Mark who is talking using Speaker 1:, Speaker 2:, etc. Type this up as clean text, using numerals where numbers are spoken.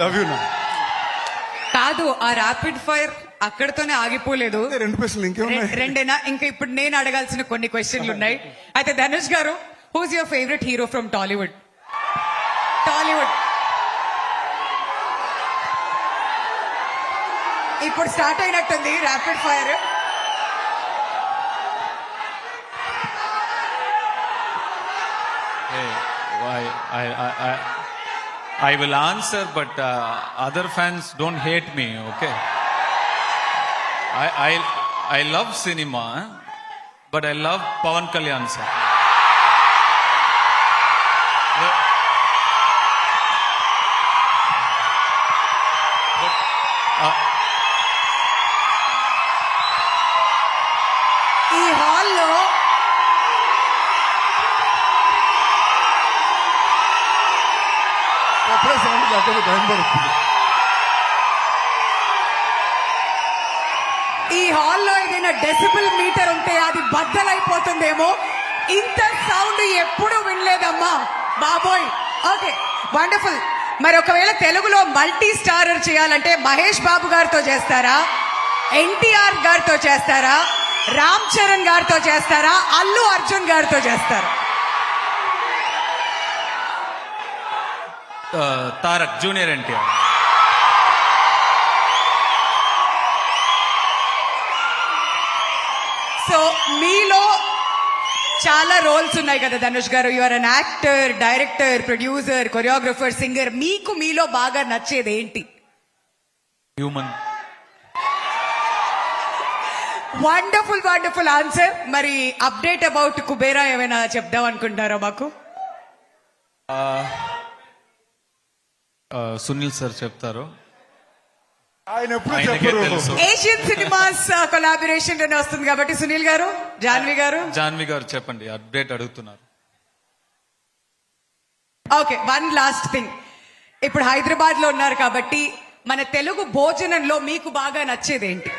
Speaker 1: Love you నా.
Speaker 2: కాదు, ఆ ర్యాపిడ్ ఫైర్ అక్కడితోనే ఆగిపోలేదు.
Speaker 1: రెండు ప్రశ్నలు ఇంకేమున్నాయి?
Speaker 2: రెండేనా? ఇంకా ఇప్పుడు నేను అడగాల్సిన కొన్ని క్వశ్చన్లు ఉన్నాయి. అయితే Dhanush garu, who's your favourite hero from Tollywood? Tollywood ఇప్పుడు స్టార్ట్ అయినట్టుంది rapid fire.
Speaker 3: I will answer, but other fans don't hate me, okay? I love cinema, but I love Pawan Kalyan sir. But
Speaker 2: ఈ హాల్లో
Speaker 1: అప్పుడే సౌండ్ లేకపోతే టైం పడుతుంది.
Speaker 2: ఈ హాల్లో ఏదైనా డెసిబుల్ మీటర్ ఉంటే అది బద్దలైపోతుందేమో. ఇంత సౌండ్ ఎప్పుడు వినలేదమ్మా బాబోయ్. Okay, wonderful. మరి ఒకవేళ తెలుగులో మల్టీ స్టారర్ చేయాలంటే మహేష్ బాబు గారితో చేస్తారా, ఎన్టీఆర్ గారితో చేస్తారా, రామ్ చరణ్ గారితో చేస్తారా, అల్లు అర్జున్ గారితో చేస్తారా?
Speaker 3: Tarak, Junior NTR.
Speaker 2: సో మీలో చాలా రోల్స్ ఉన్నాయి కదా Dhanush garu. You are an actor, director, producer, choreographer, singer. మీకు మీలో బాగా నచ్చేది ఏంటి?
Speaker 3: Human.
Speaker 2: Wonderful wonderful answer. మరి అప్డేట్ అబౌట్ కుబేరా ఏమైనా చెప్దాం అనుకుంటారా మాకు?
Speaker 3: సునీల్ సార్ చెప్తారు.
Speaker 1: ఆయన ఎప్పుడు
Speaker 3: ఆయనకే
Speaker 1: చెప్పరు.
Speaker 3: తెలుసు.
Speaker 2: ఏషియన్ సినిమాస్ కొలాబరేషన్ లోనే వస్తుంది కాబట్టి సునీల్ గారు, జాన్వి గారు.
Speaker 3: జాన్వి గారు చెప్పండి, అప్డేట్ అడుగుతున్నారు.
Speaker 2: Okay, one last thing. ఇప్పుడు హైదరాబాద్ లో ఉన్నారు కాబట్టి మన తెలుగు భోజనంలో మీకు బాగా నచ్చేది ఏంటి?